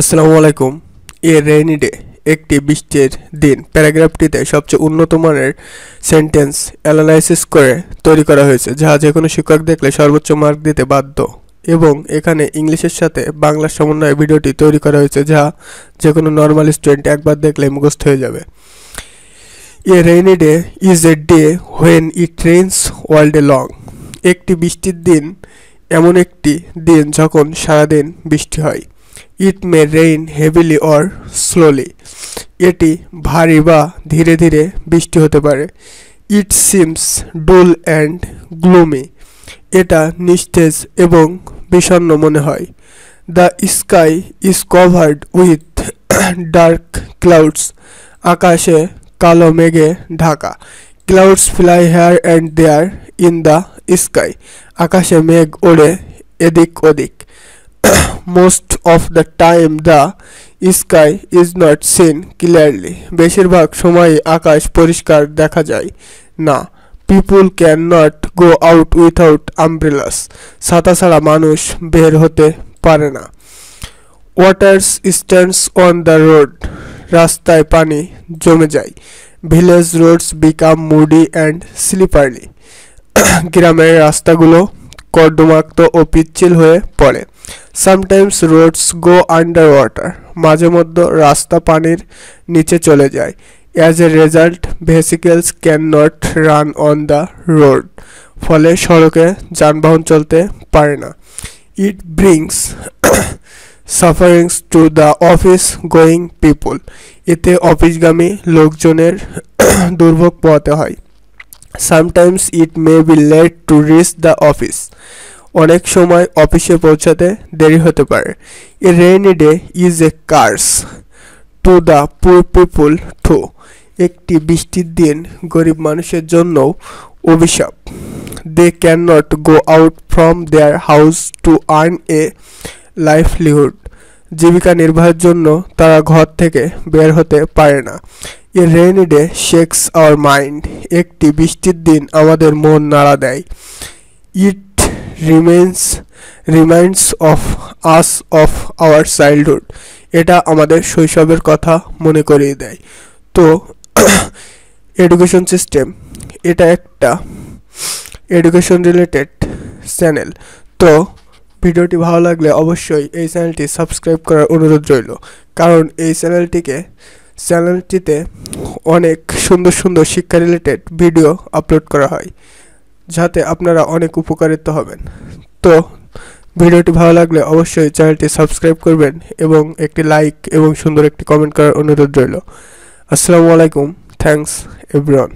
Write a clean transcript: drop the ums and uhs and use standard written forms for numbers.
আসসালামু আলাইকুম। এ rainy day একটি বৃষ্টির দিন প্যারাগ্রাফটিতে সবচেয়ে উন্নত মানের সেন্টেন্স অ্যানালাইসিস করে তৈরি করা হয়েছে, যা যে কোনো শিক্ষক দেখলে সর্বোচ্চ মার্ক দিতে বাধ্য। এবং এখানে ইংলিশের সাথে বাংলার সমন্বয়ে ভিডিওটি তৈরি করা হয়েছে, যা যে কোনো নর্মাল স্টুডেন্ট একবার দেখলে মুখস্থ হয়ে যাবে। A rainy day is a day when it rains all day long. একটি বৃষ্টির দিন এমন একটি দিন যখন সারাদিন বৃষ্টি হয়। It may rain heavily or slowly. এটি ভারী বা ধীরে ধীরে বৃষ্টি হতে পারে। It seems dull and gloomy. এটা নিস্তেজ এবং বিষণ্ণ মনে হয়। The sky is covered with dark clouds. আকাশে কালো মেঘে ঢাকা। Clouds fly here and there in the sky. আকাশে মেঘ ওড়ে এদিক ওদিক। Most of the time the sky is not seen clearly. বেশিরভাগ সময় আকাশ পরিষ্কার দেখা যায় না। People cannot go out without umbrellas. ছাতা ছাড়া মানুষ বের হতে পারে না। Water stands on the road. রাস্তায় পানি জমে যায়। Village roads become muddy and slippery. গ্রামের রাস্তাগুলো কর্দমাক্ত ও পিচ্ছিল হয়ে পড়ে। Sometimes roads go under water. মাঝে মধ্যে রাস্তা পানির নিচে চলে যায়। As a result vehicles can not run on the road. ফলে সড়কে যানবাহন চলতে পারে না। It brings sufferings to the office going people. এতে অফিসগামী লোকজনের দুর্ভোগ পোহাতে হয়। Sometimes it may be late to reach the office. অনেক সময় অফিসে পৌঁছাতে দেরি হতে পারে। A rainy day is a curse to the poor people too. একটি বৃষ্টির দিন গরিব মানুষের জন্যও অভিশাপ। They can not go out from their house to earn a livelihood. জীবিকা নির্বাহের জন্য তারা ঘর থেকে বের হতে পারে না। A rainy day shakes our mind. একটি বৃষ্টির দিন আমাদের মন নাড়া দেয়। It reminds of us of our childhood. এটা আমাদের শৈশবের কথা মনে করিয়ে দেয়। তো এডুকেশন সিস্টেম এটা একটা এডুকেশন রিলেটেড চ্যানেল। তো ভিডিওটি ভালো লাগলে অবশ্যই এই চ্যানেলটি সাবস্ক্রাইব করার অনুরোধ রইল, কারণ এই চ্যানেলটিতে অনেক সুন্দর সুন্দর শিক্ষা রিলেটেড ভিডিও আপলোড করা হয়, যাতে আপনারা অনেক উপকারিত হবেন। তো ভিডিওটি ভালো লাগলে অবশ্যই চ্যানেলটি সাবস্ক্রাইব করবেন এবং একটি লাইক এবং সুন্দর একটি কমেন্ট করার অনুরোধ রইল। আসসালামু আলাইকুম। Thanks everyone.